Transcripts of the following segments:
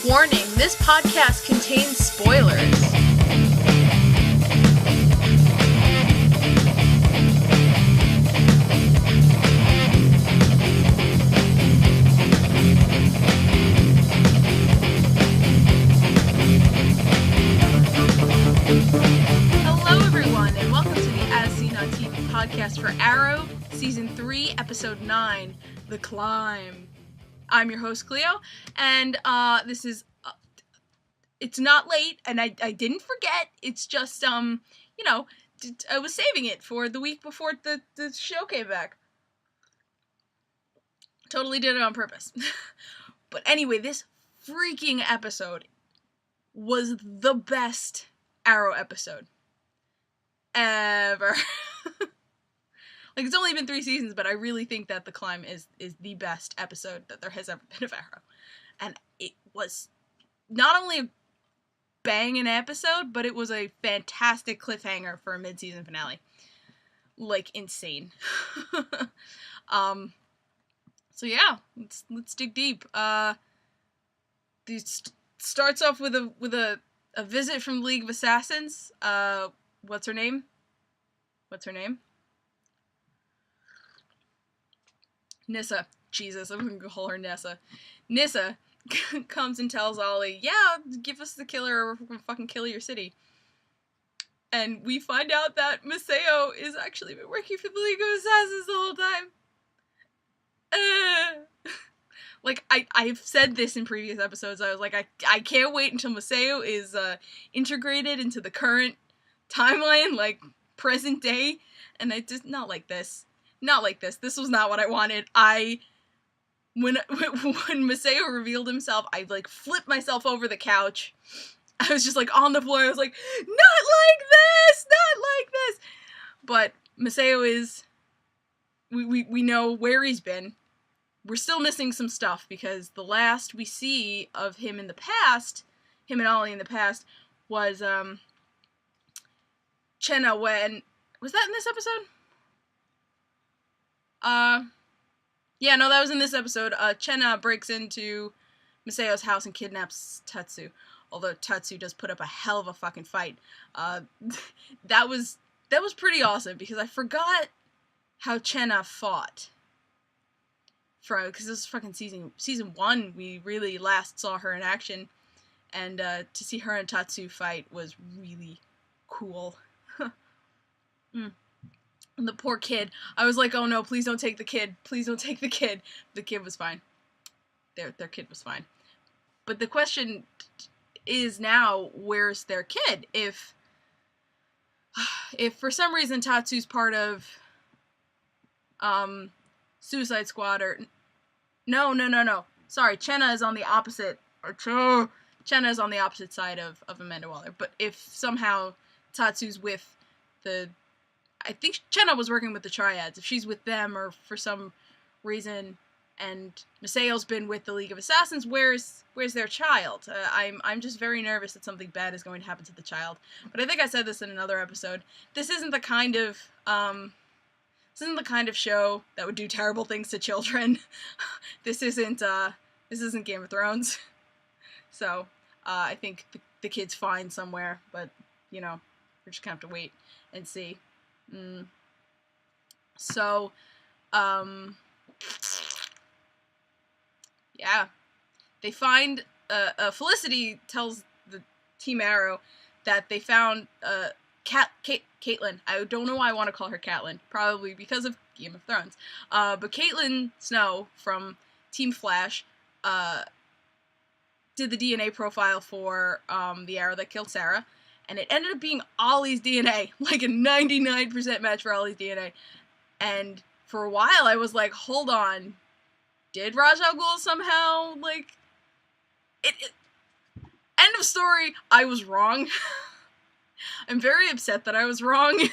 Warning, this podcast contains spoilers. Hello everyone, and welcome to the As Seen on TV podcast for Arrow, Season 3, Episode 9, The Climb. I'm your host, Clio, and this is, it's not late, and I didn't forget. It's just, I was saving it for the week before the show came back. Totally did it on purpose. But anyway, this freaking episode was the best Arrow episode ever. Like, it's only been 3 seasons, but I really think that The Climb is the best episode that there has ever been of Arrow. And it was not only a banging episode, but it was a fantastic cliffhanger for a mid-season finale. Like, insane. So yeah, let's dig deep. This starts off with a visit from the League of Assassins. What's her name? Nyssa. Jesus, I'm gonna call her Nessa. Nyssa comes and tells Olie, yeah, give us the killer or we're gonna fucking kill your city. And we find out that Maceo is actually been working for the League of Assassins the whole time. Like, I've said this in previous episodes. I was like, I can't wait until Maceo is integrated into the current timeline, like, present day. And I just, not like this. Not like this. This was not what I wanted. When Maceo revealed himself, I, like, flipped myself over the couch. I was just, like, on the floor. I was like, not like this! Not like this! But Maceo is, we know where he's been. We're still missing some stuff, because the last we see of him in the past, him and Olie in the past, was, Chenna when, was that in this episode? Yeah, no, that was in this episode. Chenna breaks into Maceo's house and kidnaps Tatsu. Although Tatsu does put up a hell of a fucking fight. That was pretty awesome, because I forgot how Chenna fought. Because this is fucking season 1, we really last saw her in action. And, to see her and Tatsu fight was really cool. And the poor kid, I was like, oh no, please don't take the kid. Please don't take the kid. The kid was fine. Their kid was fine. But the question is now, where's their kid? If for some reason Tatsu's part of Suicide Squad, or no. Sorry, Chenna is on the opposite, Chenna is on the opposite side of Amanda Waller. But if somehow Tatsu's with I think Chenna was working with the Triads. If she's with them, or for some reason, and Maceo's been with the League of Assassins, where's their child? I'm just very nervous that something bad is going to happen to the child. But I think I said this in another episode. This isn't the kind of show that would do terrible things to children. This isn't Game of Thrones. So I think the kid's fine somewhere, but we're just gonna have to wait and see. So, yeah, they find, Felicity tells the Team Arrow that they found, Caitlin. I don't know why I want to call her Catelyn, probably because of Game of Thrones, but Caitlin Snow from Team Flash, did the DNA profile for, the Arrow that killed Sarah. And it ended up being Ollie's DNA, like a 99% match for Ollie's DNA. And for a while, I was like, hold on, did Ra's al Ghul somehow, like, end of story, I was wrong. I'm very upset that I was wrong. On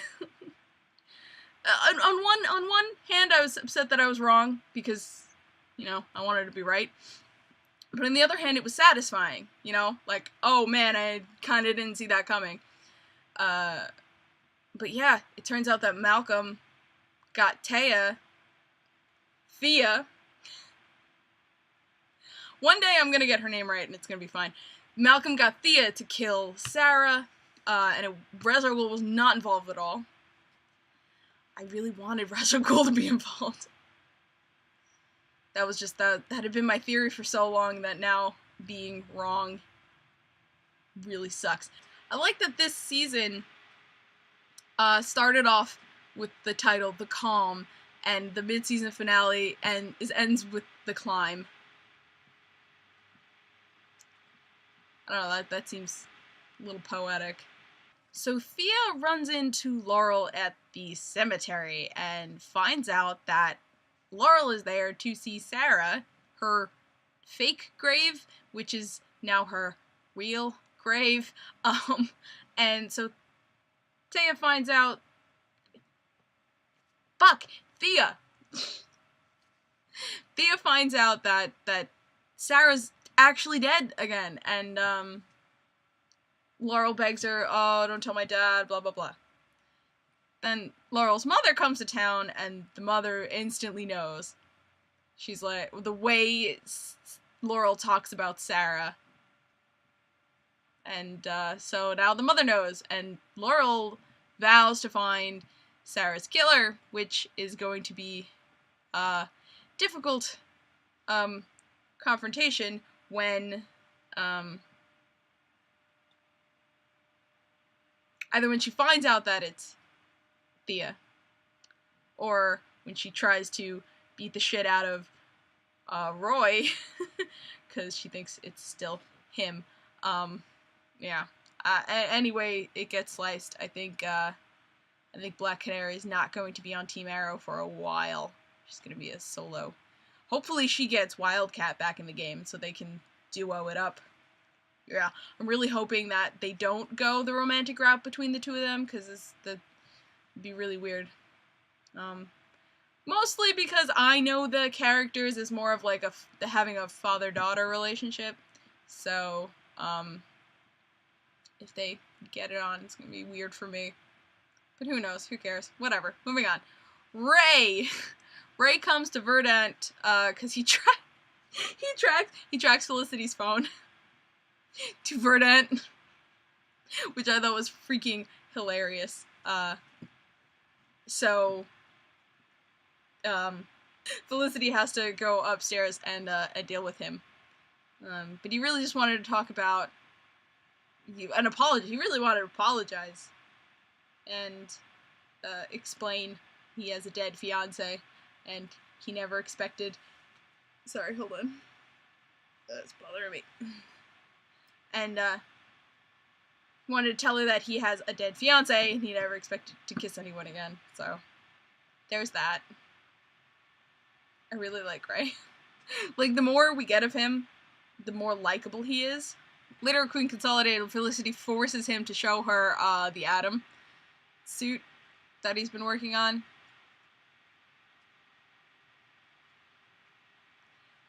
one hand, I was upset that I was wrong, because, I wanted to be right. But on the other hand, it was satisfying, like, oh man, I kind of didn't see that coming. But yeah, it turns out that Malcolm got Thea, One day I'm gonna get her name right and it's gonna be fine. Malcolm got Thea to kill Sarah, and Ra's al Ghul was not involved at all. I really wanted Ra's al Ghul to be involved. That was just that had been my theory for so long that now being wrong really sucks. I like that this season started off with the title The Calm, and the mid-season finale ends with The Climb. I don't know, that seems a little poetic. So Thea runs into Laurel at the cemetery and finds out that Laurel is there to see Sarah, her fake grave, which is now her real grave. And so Thea finds out... Fuck! Thea! Thea finds out that Sarah's actually dead again, and, Laurel begs her, oh, don't tell my dad, blah, blah, blah. Then Laurel's mother comes to town, and the mother instantly knows. She's like, the way Laurel talks about Sarah. And, so now the mother knows, and Laurel vows to find Sarah's killer, which is going to be a difficult, confrontation when, either when she finds out that it's Thea, or when she tries to beat the shit out of Roy, because she thinks it's still him. Yeah. Anyway, it gets sliced. I think Black Canary is not going to be on Team Arrow for a while. She's going to be a solo. Hopefully she gets Wildcat back in the game so they can duo it up. Yeah, I'm really hoping that they don't go the romantic route between the two of them, because it'd be really weird. Mostly because I know the characters as more of like having a father-daughter relationship, so, if they get it on, it's gonna be weird for me. But who knows, who cares, whatever, moving on. Ray! Ray comes to Verdant, cause he tracks Felicity's phone to Verdant, which I thought was freaking hilarious. So, Felicity has to go upstairs and deal with him. But he really just wanted to talk about an apology. He really wanted to apologize and explain he has a dead fiance, and he never expected... Sorry, hold on. That's bothering me. And, wanted to tell her that he has a dead fiance, and he never expected to kiss anyone again, so there's that. I really like Ray. Like, the more we get of him, the more likable he is. Later, Queen Consolidated, Felicity forces him to show her, the Atom suit that he's been working on.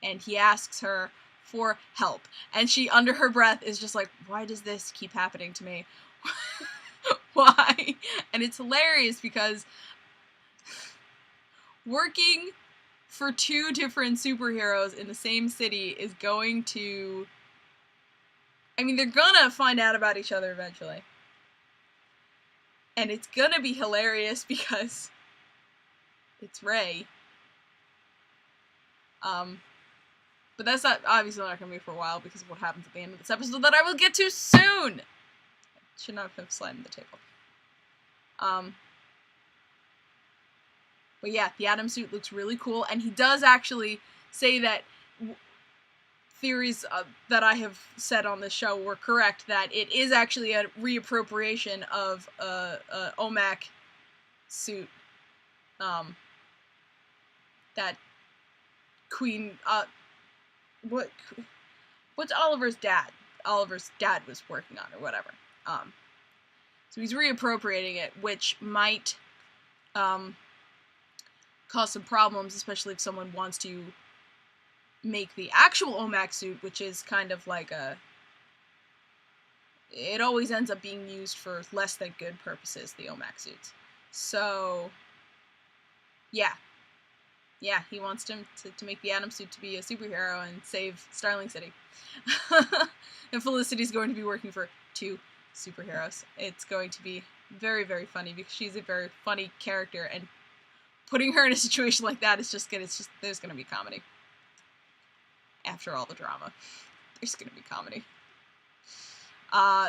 And he asks her for help. And she, under her breath, is just like, why does this keep happening to me? Why? And it's hilarious because working for two different superheroes in the same city is going to... I mean, they're gonna find out about each other eventually. And it's gonna be hilarious because it's Ray. But that's obviously not gonna be for a while because of what happens at the end of this episode that I will get to soon! I should not have slammed the table. But yeah, the Atom suit looks really cool, and he does actually say that theories that I have said on this show were correct, that it is actually a reappropriation of a OMAC suit, that Queen, what's Oliver's dad? Oliver's dad was working on, or whatever. So he's reappropriating it, which might, cause some problems, especially if someone wants to make the actual OMAC suit, which is kind of like it always ends up being used for less than good purposes, the OMAC suits. So, yeah. Yeah, he wants him to make the Atom suit to be a superhero and save Starling City. And Felicity's going to be working for 2 superheroes. It's going to be very, very funny because she's a very funny character, and putting her in a situation like that is just gonna, there's gonna be comedy. After all the drama, there's gonna be comedy.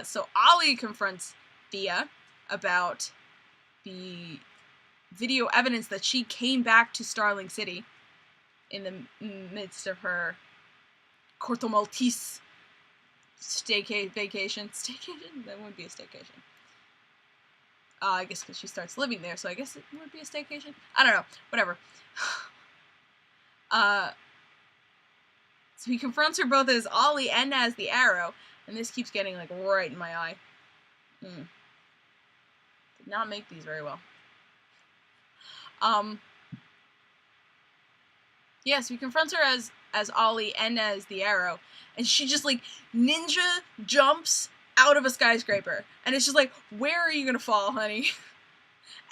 So Olie confronts Thea about the video evidence that she came back to Starling City in the midst of her Corto Maltese vacation. Staycation? That wouldn't be a staycation. I guess because she starts living there, so I guess it would be a staycation. I don't know. Whatever. So he confronts her both as Olie and as the Arrow, and this keeps getting, like, right in my eye. Did not make these very well. Yeah, so he confronts her as Olie and as the Arrow, and she just, like, ninja jumps out of a skyscraper, and it's just like, where are you gonna fall, honey?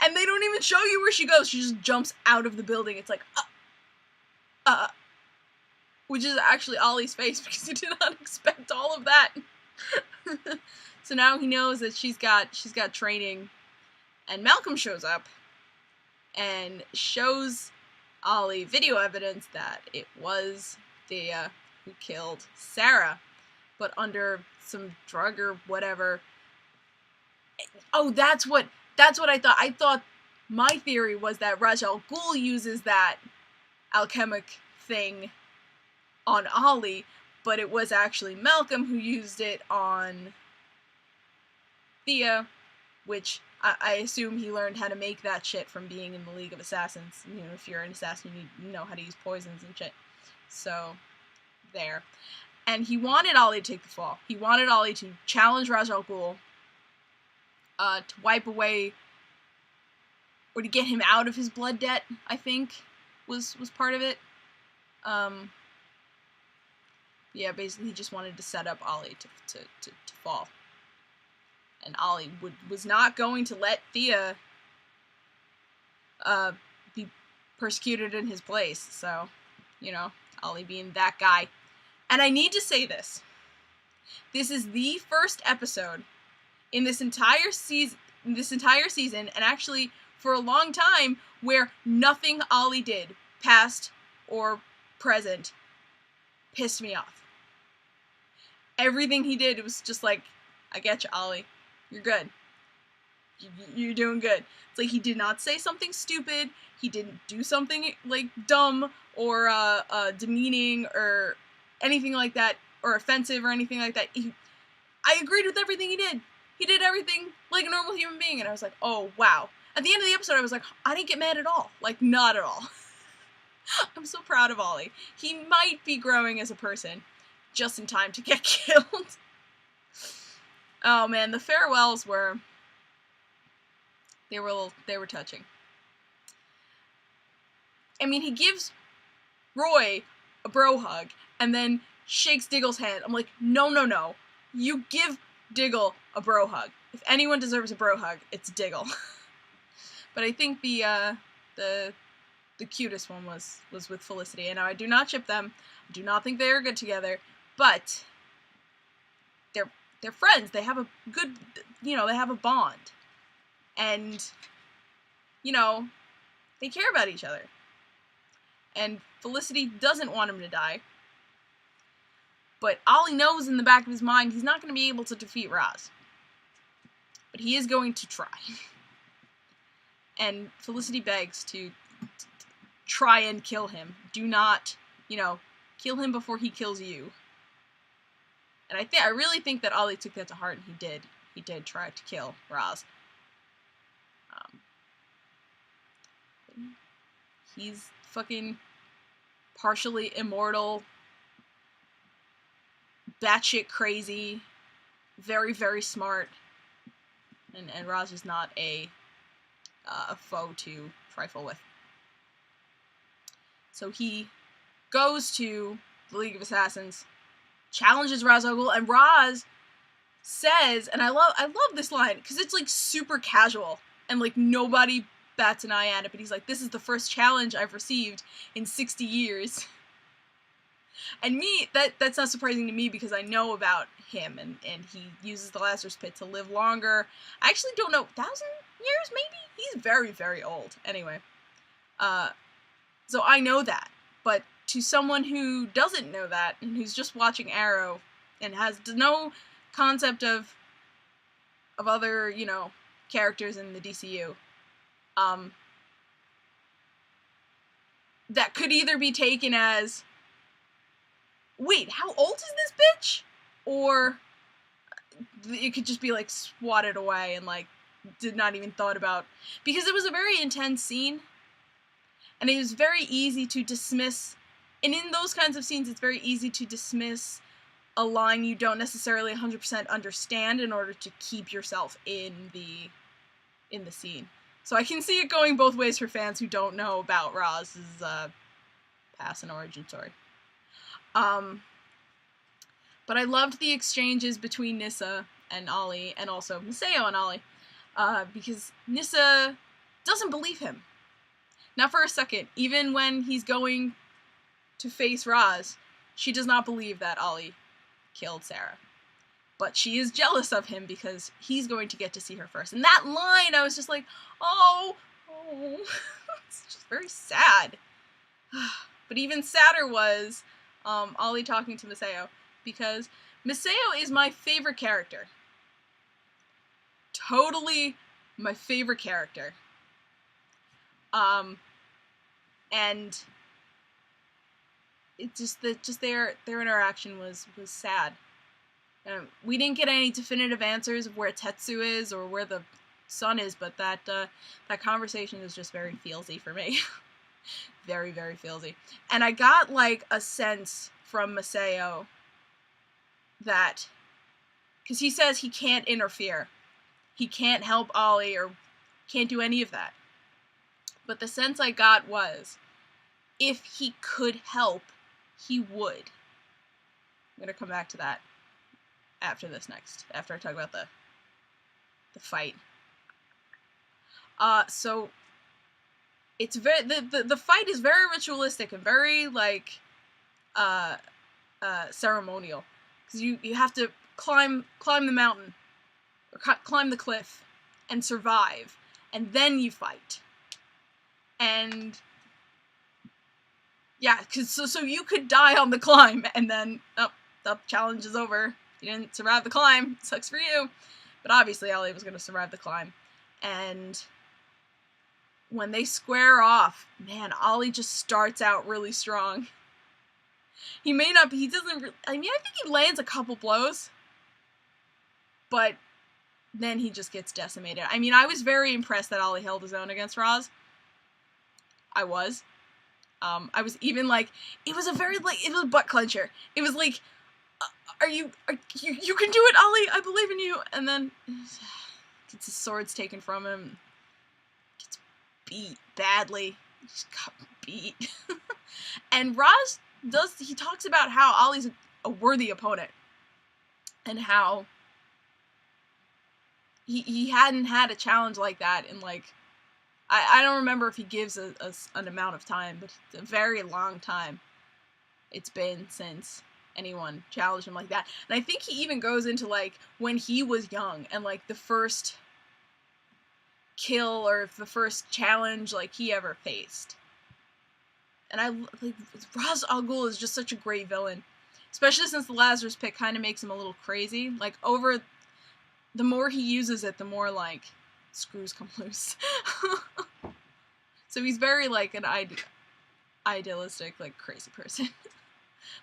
And they don't even show you where she goes. She just jumps out of the building. It's like, which is actually Ollie's face, because he did not expect all of that. So now he knows that she's got training, and Malcolm shows up and shows Olie video evidence that it was Thea who killed Sarah, but under some drug or whatever. Oh, that's what I thought. I thought my theory was that Ra's al Ghul uses that alchemic thing on Olie, but it was actually Malcolm who used it on Thea, which I assume he learned how to make that shit from being in the League of Assassins. You know, if you're an assassin, you need to know how to use poisons and shit. So, there. And he wanted Olie to take the fall. He wanted Olie to challenge Ra's al Ghul, to wipe away, or to get him out of his blood debt, I think, was part of it. Yeah, basically he just wanted to set up Olie to fall. And Olie was not going to let Thea be persecuted in his place. So, you know, Olie being that guy. And I need to say this. This is the first episode in this entire season, and actually for a long time, where nothing Olie did, past or present, pissed me off. Everything he did, it was just like, I get you, Olie. You're good. You're doing good. It's like he did not say something stupid. He didn't do something, like, dumb or demeaning or anything like that, or offensive or anything like that. I agreed with everything he did. He did everything like a normal human being, and I was like, oh, wow. At the end of the episode, I was like, I didn't get mad at all. Like, not at all. I'm so proud of Olie. He might be growing as a person, just in time to get killed. Oh man, the farewells were touching. I mean, he gives Roy a bro hug and then shakes Diggle's hand. I'm like, no. You give Diggle a bro hug. If anyone deserves a bro hug, it's Diggle. But I think the cutest one was with Felicity, and I do not ship them. I do not think they are good together, but they're friends. They have a good, they have a bond. And, they care about each other. And Felicity doesn't want him to die. But Olie knows in the back of his mind he's not going to be able to defeat Ra's. But he is going to try. And Felicity begs to try and kill him. Do not, kill him before he kills you. And I really think that Olie took that to heart, and he did. He did try to kill Ra's. He's fucking partially immortal, batshit crazy, very, very smart, and Ra's is not a foe to trifle with. So he goes to the League of Assassins, challenges Ra's al Ghul, and Ra's says, and I love this line, because it's, like, super casual, and, like, nobody bats an eye at it, but he's like, this is the first challenge I've received in 60 years. And me, that's not surprising to me because I know about him, and he uses the Lazarus Pit to live longer. I actually don't know, 1,000 years maybe? He's very, very old. Anyway. So I know that. But to someone who doesn't know that, and who's just watching Arrow, and has no concept of other, you know, characters in the DCU, that could either be taken as, wait, how old is this bitch? Or it could just be, like, swatted away and, like, did not even thought about, because it was a very intense scene, and it was very easy to dismiss, and in those kinds of scenes, it's very easy to dismiss a line you don't necessarily 100% understand in order to keep yourself in the scene. So I can see it going both ways for fans who don't know about Roz's past and origin story. But I loved the exchanges between Nyssa and Olie, and also Maseo and Olie, because Nyssa doesn't believe him. Not for a second. Even when he's going to face Roz, she does not believe that Olie killed Sarah. But she is jealous of him because he's going to get to see her first. And that line, I was just like, oh. It's just very sad. But even sadder was Olie talking to Maseo, because Maseo is my favorite character. Totally my favorite character. And it just their interaction was sad. We didn't get any definitive answers of where Tetsu is or where the sun is, but that conversation is just very feelsy for me. Very, very feelsy. And I got, like, a sense from Maseo that, because he says he can't interfere. He can't help Olie or can't do any of that. But the sense I got was, if he could help, he would. I'm going to come back to that after I talk about the fight. So it's very, the fight is very ritualistic and very, like, ceremonial. Because you have to climb the mountain, or climb the cliff, and survive, and then you fight. And yeah, cause so you could die on the climb, and then the challenge is over. You didn't survive the climb. Sucks for you. But obviously, Olie was going to survive the climb. And when they square off, man, Olie just starts out really strong. He doesn't, I think he lands a couple blows, but then he just gets decimated. I mean, I was very impressed that Olie held his own against Roz. I was. I was even, like, it was a very, like, it was a butt clencher. It was like, you can do it, Olie, I believe in you. And then gets his swords taken from him. Gets beat badly. Just got beat. And Roz he talks about how Ollie's a worthy opponent. And how he hadn't had a challenge like that in, like, I don't remember if he gives an amount of time, but it's a very long time it's been since anyone challenged him like that. And I think he even goes into, like, when he was young, and, like, the first kill or the first challenge, like, he ever faced. And Ra's al Ghul is just such a great villain. Especially since the Lazarus Pit kind of makes him a little crazy. Like, the more he uses it, the more, like, screws come loose. So he's very, like, an idealistic, like, crazy person.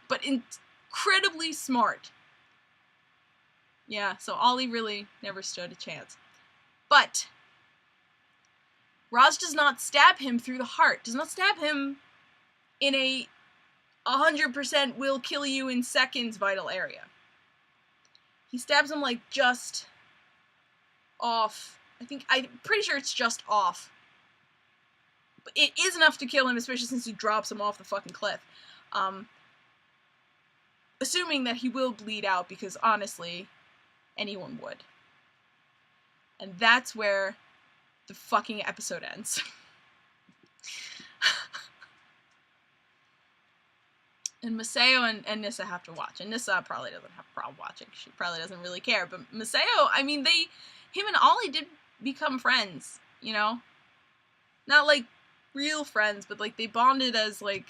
But incredibly smart. Yeah, so Olie really never stood a chance. But Roz does not stab him through the heart. Does not stab him in a 100% will kill you in seconds vital area. He stabs him, like, just off. I'm pretty sure it's just off. But it is enough to kill him, especially since he drops him off the fucking cliff. Assuming that he will bleed out, because honestly, anyone would. And that's where the fucking episode ends. And Masao and Nissa have to watch. And Nissa probably doesn't have a problem watching. She probably doesn't really care. But Masao, I mean, him and Olie did become friends, you know? Not, like, real friends, but, like, they bonded as, like,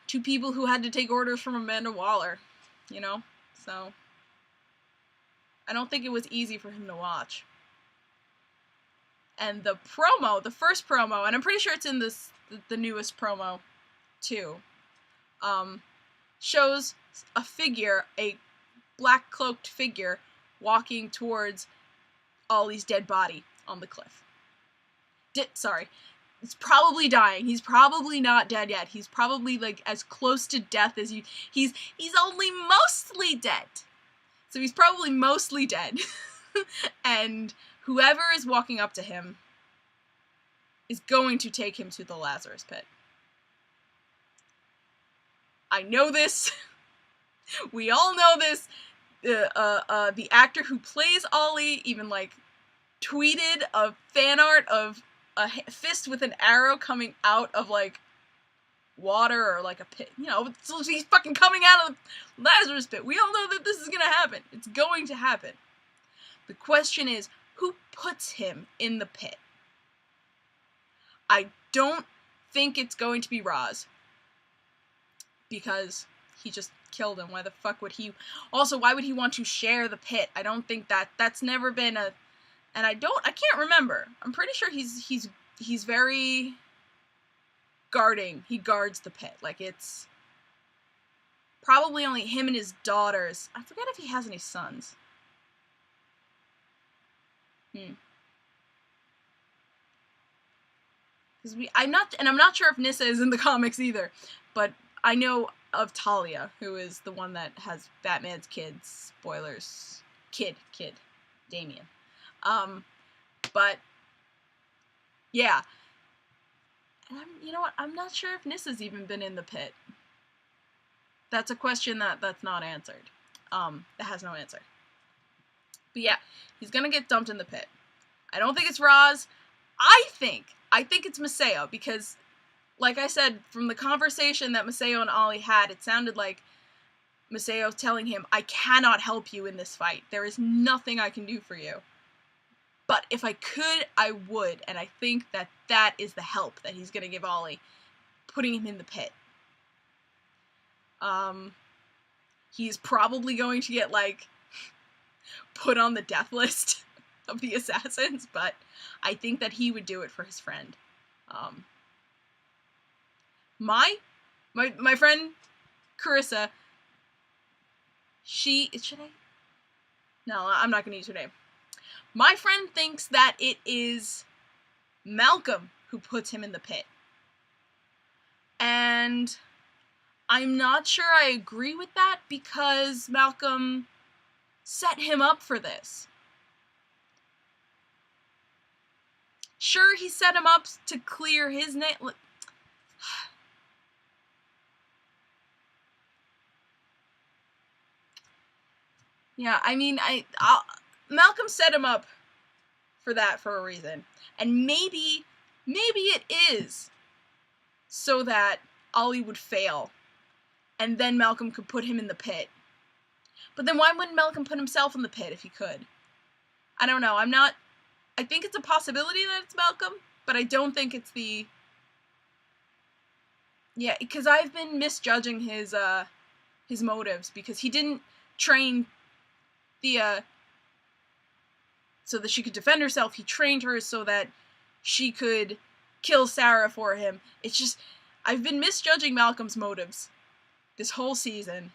two people who had to take orders from Amanda Waller, you know? So, I don't think it was easy for him to watch. And the first promo, and I'm pretty sure it's in the newest promo, too, shows a black cloaked figure walking towards Ollie's dead body on the cliff. He's probably dying. He's probably not dead yet. He's probably, like, as close to death as you... He's only mostly dead. So he's probably mostly dead. And whoever is walking up to him is going to take him to the Lazarus Pit. I know this. We all know this. The actor who plays Olie even, like, tweeted a fan art of a fist with an arrow coming out of, like, water or, like, a pit. You know, so he's fucking coming out of the Lazarus Pit. We all know that this is gonna happen. It's going to happen. The question is, who puts him in the pit? I don't think it's going to be Roz. Because he just killed him. Why the fuck would he... Also, why would he want to share the pit? I don't think that's never been a... And I can't remember. I'm pretty sure he's very guarding. He guards the pit. Like, it's probably only him and his daughters. I forget if he has any sons. I'm not sure if Nissa is in the comics either, but I know of Talia, who is the one that has Batman's kids. Spoilers. Kid. Damien. But, yeah. And you know what? I'm not sure if Nissa's even been in the pit. That's a question that's not answered. That has no answer. But yeah, he's gonna get dumped in the pit. I don't think it's Roz. I think it's Masao, because, like I said, from the conversation that Masao and Olie had, it sounded like Masao telling him, I cannot help you in this fight. There is nothing I can do for you. But if I could, I would. And I think that is the help that he's going to give Olie, putting him in the pit. He's probably going to get, like, put on the death list of the assassins, but I think that he would do it for his friend. My friend Carissa, No, I'm not gonna use her name. My friend thinks that it is Malcolm who puts him in the pit. And I'm not sure I agree with that, because Malcolm set him up for this. Sure, he set him up to clear his name. Yeah, I mean, Malcolm set him up for that for a reason. And maybe it is so that Olie would fail, and then Malcolm could put him in the pit. But then why wouldn't Malcolm put himself in the pit if he could? I don't know. I think it's a possibility that it's Malcolm, but I don't think it's the... Yeah, because I've been misjudging his motives, because he didn't train Thea so that she could defend herself. He trained her so that she could kill Sarah for him. It's just, I've been misjudging Malcolm's motives this whole season,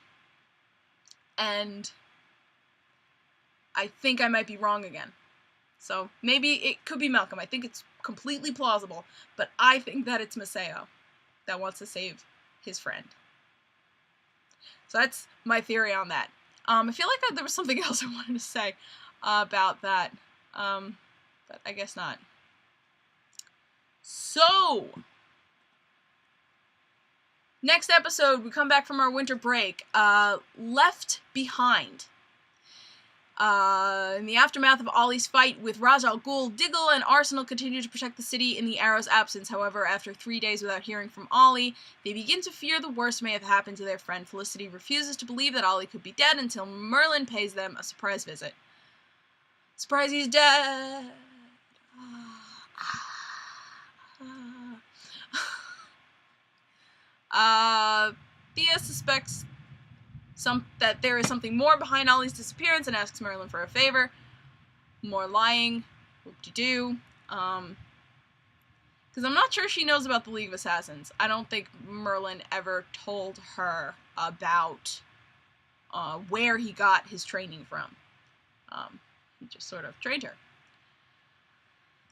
and I think I might be wrong again. So maybe it could be Malcolm. I think it's completely plausible, but I think that it's Masao that wants to save his friend. So that's my theory on that. I feel like there was something else I wanted to say about that, but I guess not. So, next episode, we come back from our winter break, Left Behind. In the aftermath of Ollie's fight with Ra's al Ghul, Diggle and Arsenal continue to protect the city in the Arrow's absence. However, after 3 days without hearing from Olie, they begin to fear the worst may have happened to their friend. Felicity refuses to believe that Olie could be dead until Merlin pays them a surprise visit. Surprise, he's dead! Thea suspects that there is something more behind Ollie's disappearance and asks Merlin for a favor. More lying. Whoop-de-doo. Because I'm not sure she knows about the League of Assassins. I don't think Merlin ever told her about where he got his training from. He just sort of trained her.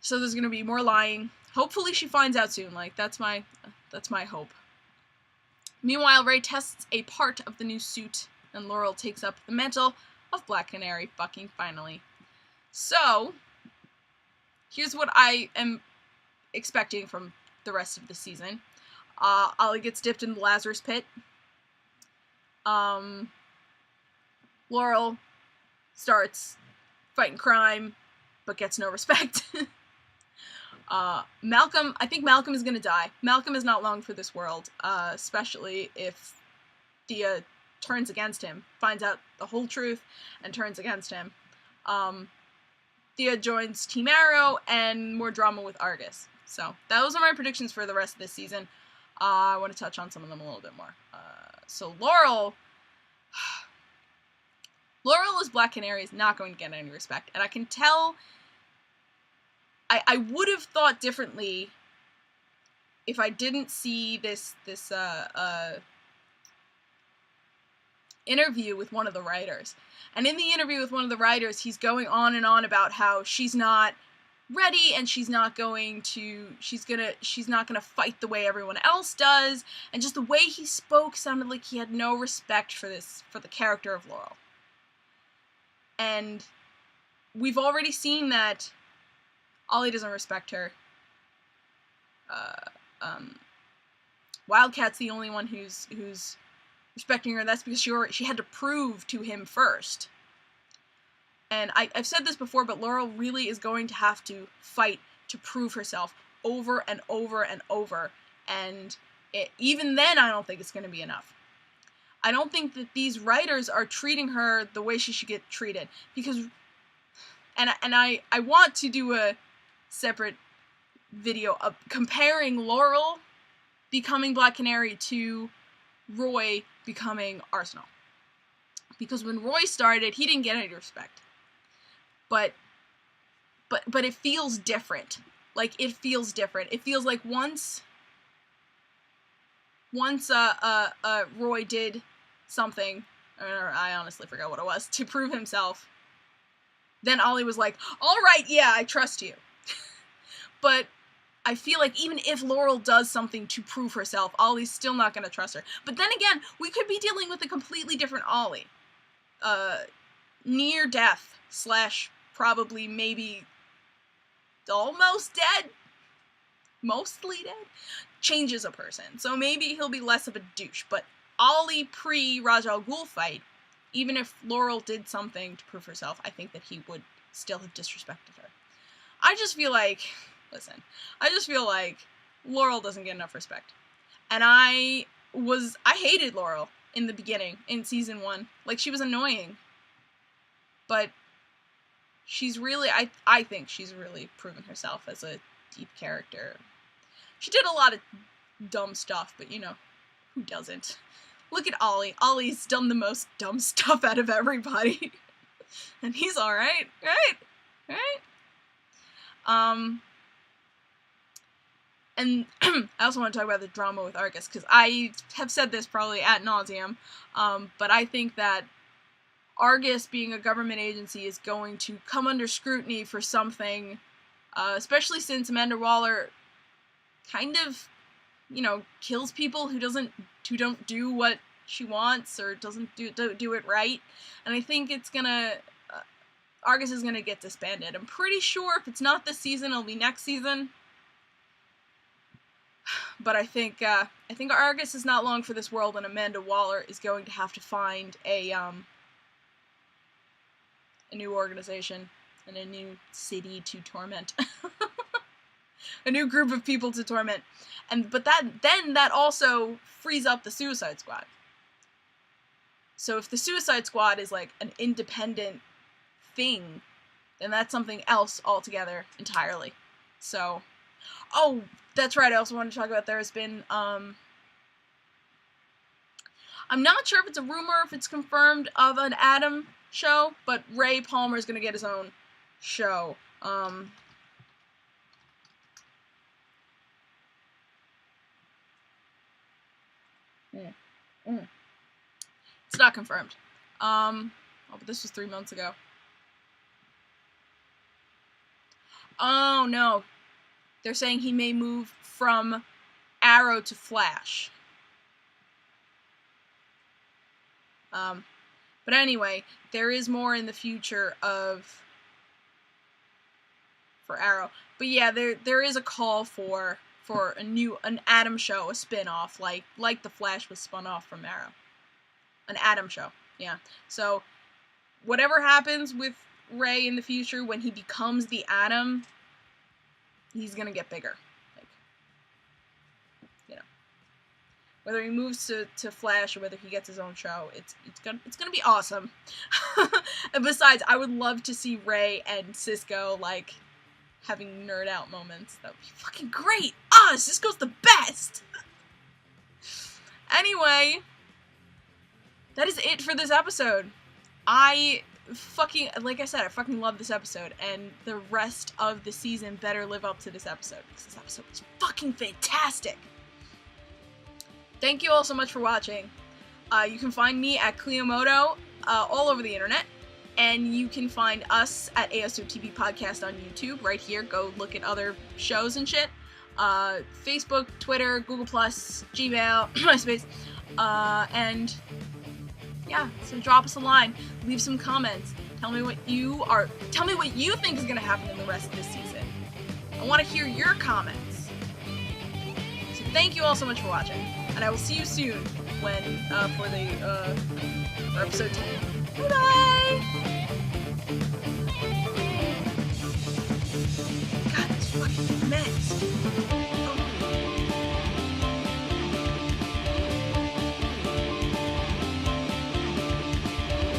So there's gonna be more lying. Hopefully she finds out soon. Like, that's my hope. Meanwhile, Ray tests a part of the new suit, and Laurel takes up the mantle of Black Canary, fucking finally. So, here's what I am expecting from the rest of the season. Olie gets dipped in the Lazarus pit. Laurel starts fighting crime, but gets no respect. Malcolm, I think Malcolm is gonna die. Malcolm is not long for this world, especially if Thea turns against him, finds out the whole truth, and turns against him. Thea joins Team Arrow, and more drama with Argus. So, those are my predictions for the rest of this season. I want to touch on some of them a little bit more. So Laurel as Black Canary is not going to get any respect, and I can tell. I would have thought differently if I didn't see this interview with one of the writers. And in the interview with one of the writers, he's going on and on about how she's not ready and she's not gonna fight the way everyone else does, and just the way he spoke sounded like he had no respect for the character of Laurel. And we've already seen that Olie doesn't respect her. Wildcat's the only one who's respecting her. That's because she had to prove to him first. And I've said this before, but Laurel really is going to have to fight to prove herself over and over and over. And even then, I don't think it's going to be enough. I don't think that these writers are treating her the way she should get treated. Because, and I want to do a separate video of comparing Laurel becoming Black Canary to Roy becoming Arsenal. Because when Roy started, he didn't get any respect. But it feels different. Like, it feels different. It feels like once Roy did something, or I honestly forgot what it was, to prove himself, then Olie was like, all right, yeah, I trust you. But I feel like even if Laurel does something to prove herself, Ollie's still not going to trust her. But then again, we could be dealing with a completely different Olie. Near death / probably maybe almost dead, mostly dead, changes a person. So maybe he'll be less of a douche. But Olie pre-Ra's al Ghul fight, even if Laurel did something to prove herself, I think that he would still have disrespected her. I just feel like Laurel doesn't get enough respect. And I hated Laurel in the beginning, in season 1. Like, she was annoying. But she's really, I think she's really proven herself as a deep character. She did a lot of dumb stuff, but you know, who doesn't? Look at Olie. Ollie's done the most dumb stuff out of everybody. And he's alright, right? And I also want to talk about the drama with Argus, because I have said this probably ad nauseum, but I think that Argus, being a government agency, is going to come under scrutiny for something, especially since Amanda Waller kind of, you know, kills people who don't do what she wants or don't do it right. And I think it's gonna, Argus is gonna get disbanded. I'm pretty sure if it's not this season, it'll be next season. But I think Argus is not long for this world, and Amanda Waller is going to have to find a a new organization and a new city to torment. A new group of people to torment. But that also frees up the Suicide Squad. So if the Suicide Squad is like an independent thing, then that's something else altogether entirely. So, oh, that's right, I also wanted to talk about there's been, I'm not sure if it's a rumor, if it's confirmed, of an Atom show, but Ray Palmer's gonna get his own show. It's not confirmed. Oh, but this was 3 months ago. Oh, no. They're saying he may move from Arrow to Flash. But anyway, there is more in the future for Arrow. But yeah, there is a call for an Atom show, a spin-off, like the Flash was spun off from Arrow. An Atom show, yeah. So, whatever happens with Ray in the future, when he becomes the Atom, he's gonna get bigger. Like, you know. Whether he moves to Flash or whether he gets his own show, it's gonna be awesome. And besides, I would love to see Ray and Cisco, like, having nerd out moments. That would be fucking great! Cisco's the best! Anyway, that is it for this episode. Like I said, I fucking love this episode, and the rest of the season better live up to this episode, because this episode was fucking fantastic! Thank you all so much for watching. You can find me at Clio all over the internet, and you can find us at ASO TV Podcast on YouTube, right here. Go look at other shows and shit. Facebook, Twitter, Google+, Gmail, MySpace, and yeah, so drop us a line, leave some comments, tell me what you think is gonna happen in the rest of this season. I want to hear your comments. So thank you all so much for watching, and I will see you soon for episode 10. Bye! God, this fucking mess.